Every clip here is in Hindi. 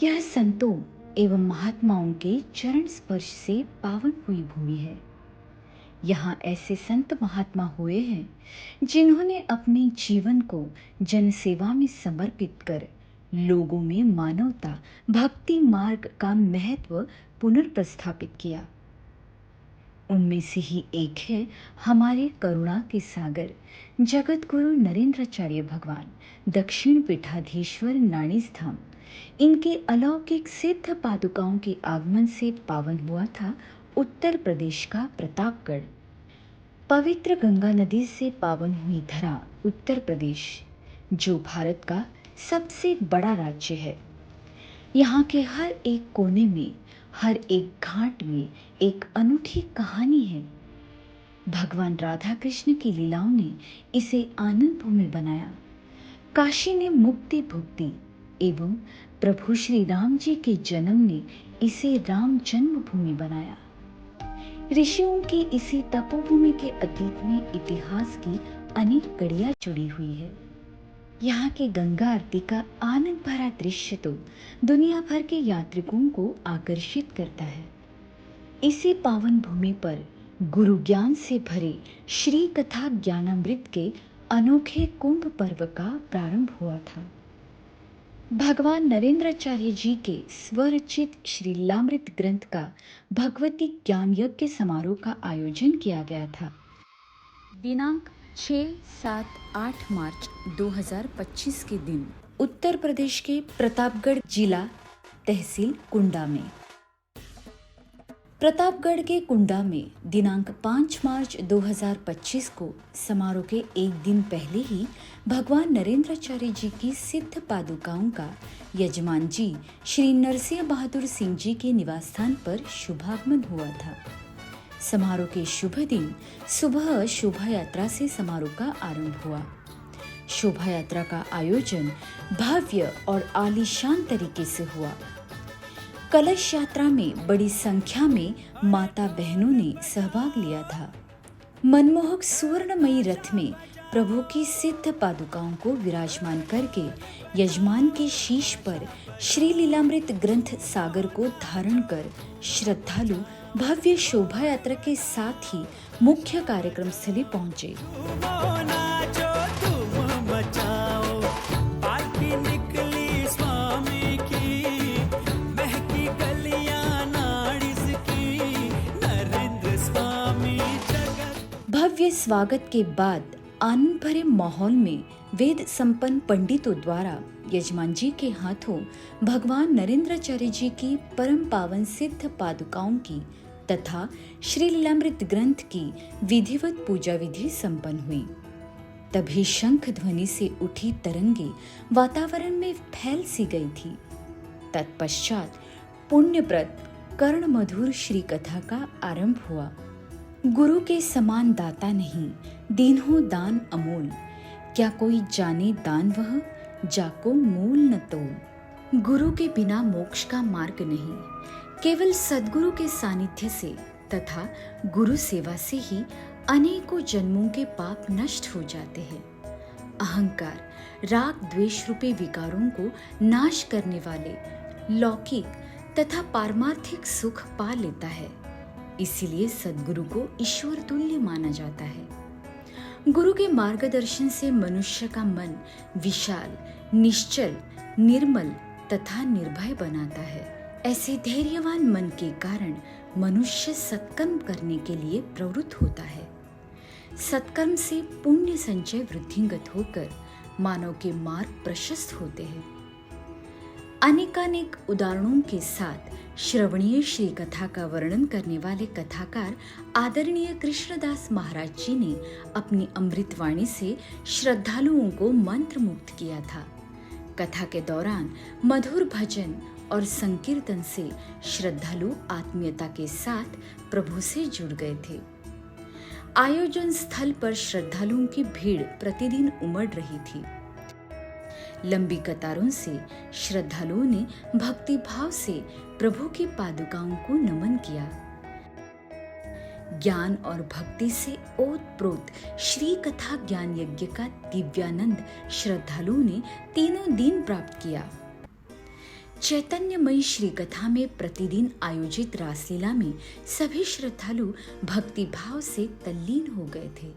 यह संतों एवं महात्माओं के चरण स्पर्श से पावन हुई भूमि है। यहाँ ऐसे संत महात्मा हुए हैं जिन्होंने अपने जीवन को जनसेवा में समर्पित कर लोगों में मानवता भक्ति मार्ग का महत्व पुनर्प्रस्थापित किया। उनमें से ही एक है हमारे करुणा के सागर जगत गुरु नरेंद्राचार्य भगवान, दक्षिण पीठाधीश्वर नाणीस धाम। इनके अलौकिक सिद्ध पादुकाओं के आगमन से पावन हुआ था उत्तर प्रदेश का प्रतापगढ़। पवित्र गंगा नदी से पावन हुई धरा उत्तर प्रदेश, जो भारत का सबसे बड़ा राज्य है। यहाँ के हर एक कोने में, हर एक घाट में एक अनूठी कहानी है। भगवान राधा कृष्ण की लीलाओं ने इसे आनंद भूमि बनाया। काशी ने मुक्ति भुक्ति एवं प्रभु श्री राम जी के जन्म ने इसे राम जन्मभूमि बनाया। ऋषियों की इसी तपोभूमि के अतीत में इतिहास की अनेक कड़ियां जुड़ी हुई है। यहाँ के गंगा आरती का आनंद भरा दृश्य तो दुनिया भर के यात्रिकों को आकर्षित करता है। इसी पावन भूमि पर गुरु ज्ञान से भरे श्री कथा ज्ञानामृत के अनोखे कुंभ पर्व का प्रारंभ हुआ था। भगवान नरेंद्राचार्य जी के स्वरचित श्री लीलामृत ग्रंथ का भगवती ज्ञान यज्ञ समारोह का आयोजन किया गया था। दिनांक 6, 7, 8 मार्च 2025 के दिन उत्तर प्रदेश के प्रतापगढ़ जिला तहसील कुंडा में। प्रतापगढ़ के कुंडा में दिनांक 5 मार्च 2025 को समारोह के एक दिन पहले ही भगवान नरेंद्राचार्य जी की सिद्ध पादुकाओं का यजमान जी श्री नरसिंह बहादुर सिंह जी के निवास स्थान पर शुभागमन हुआ था। समारोह के शुभ दिन सुबह शोभा यात्रा से समारोह का आरंभ हुआ। शोभा यात्रा का आयोजन भव्य और आलीशान तरीके से हुआ। कलश यात्रा में बड़ी संख्या में माता बहनों ने सहभाग लिया था। मनमोहक सुवर्णमयी रथ में प्रभु की सिद्ध पादुकाओं को विराजमान करके यजमान के शीश पर श्री लीलामृत ग्रंथ सागर को धारण कर श्रद्धालु भव्य शोभा यात्रा के साथ ही मुख्य कार्यक्रम स्थली पहुंचे। भव्य स्वागत के बाद आनंद भरे माहौल में वेद संपन्न पंडितों द्वारा यजमान जी के हाथों भगवान नरेंद्राचार्य जी की परम पावन सिद्ध पादुकाओं की तथा श्री लीलामृत ग्रंथ की विधिवत पूजा विधि संपन्न हुई। तभी शंख ध्वनि से उठी तरंगे वातावरण में फैल सी गई थी। तत्पश्चात पुण्यप्रद कर्ण मधुर श्री कथा का आरंभ हुआ। गुरु के समान दाता नहीं, दीन्हो दान अमोल, क्या कोई जाने दान वह, जाको मूल न तोल। गुरु के बिना मोक्ष का मार्ग नहीं, केवल सद्गुरु के सानिध्य से तथा गुरु सेवा से ही अनेकों जन्मों के पाप नष्ट हो जाते हैं। अहंकार, राग द्वेष रूपी विकारों को नाश करने वाले लौकिक तथा पारमार्थिक सुख पा लेता है। इसीलिए सद्गुरु को ईश्वर तुल्य माना जाता है। गुरु के मार्गदर्शन से मनुष्य का मन विशाल, निश्चल, निर्मल तथा निर्भय बनाता है। ऐसे धैर्यवान मन के कारण मनुष्य सत्कर्म करने के लिए प्रवृत्त होता है। सत्कर्म से पुण्य संचय वृद्धिंगत होकर मानव के मार्ग प्रशस्त होते हैं। अनेकानेक उदाहरणों के साथ श्रवणीय श्री कथा का वर्णन करने वाले कथाकार आदरणीय कृष्णदास महाराज जी ने अपनी अमृतवाणी से श्रद्धालुओं को मंत्र मुक्त किया था। कथा के दौरान मधुर भजन और संकीर्तन से श्रद्धालु आत्मीयता के साथ प्रभु से जुड़ गए थे। आयोजन स्थल पर श्रद्धालुओं की भीड़ प्रतिदिन उमड़ रही थी। लंबी कतारों से श्रद्धालुओं ने भक्ति भाव से प्रभु की पादुकाओं को नमन किया। ज्ञान और भक्ति से ओतप्रोत श्री कथा ज्ञान यज्ञ का दिव्यानंद श्रद्धालुओं ने तीनों दिन प्राप्त किया। चैतन्यमयी श्री कथा में प्रतिदिन आयोजित रासलीला में सभी श्रद्धालु भक्ति भाव से तल्लीन हो गए थे।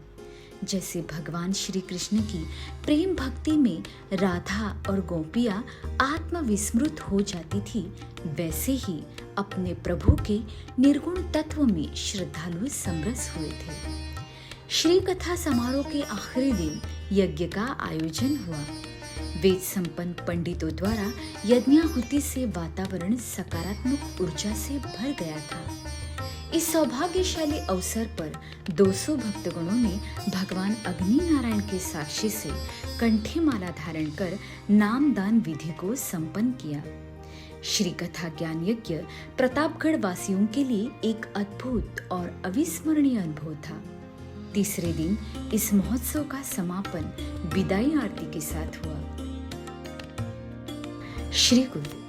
जैसे भगवान श्री कृष्ण की प्रेम भक्ति में राधा और गोपियां आत्मविस्मृत हो जाती थी, वैसे ही अपने प्रभु के निर्गुण तत्व में श्रद्धालु समरस हुए थे। श्री कथा समारोह के आखिरी दिन यज्ञ का आयोजन हुआ। वेद संपन्न पंडितों द्वारा यज्ञाहुति से वातावरण सकारात्मक ऊर्जा से भर गया था। इस सौभाग्यशाली अवसर पर 200 भक्तगणों ने भगवान अग्नि नारायण के साक्षी से कंठे माला धारण कर नामदान विधि को संपन्न किया। श्री कथा ज्ञान यज्ञ प्रतापगढ़ वासियों के लिए एक अद्भुत और अविस्मरणीय अनुभव था। तीसरे दिन इस महोत्सव का समापन विदाई आरती के साथ हुआ। श्री गुरु।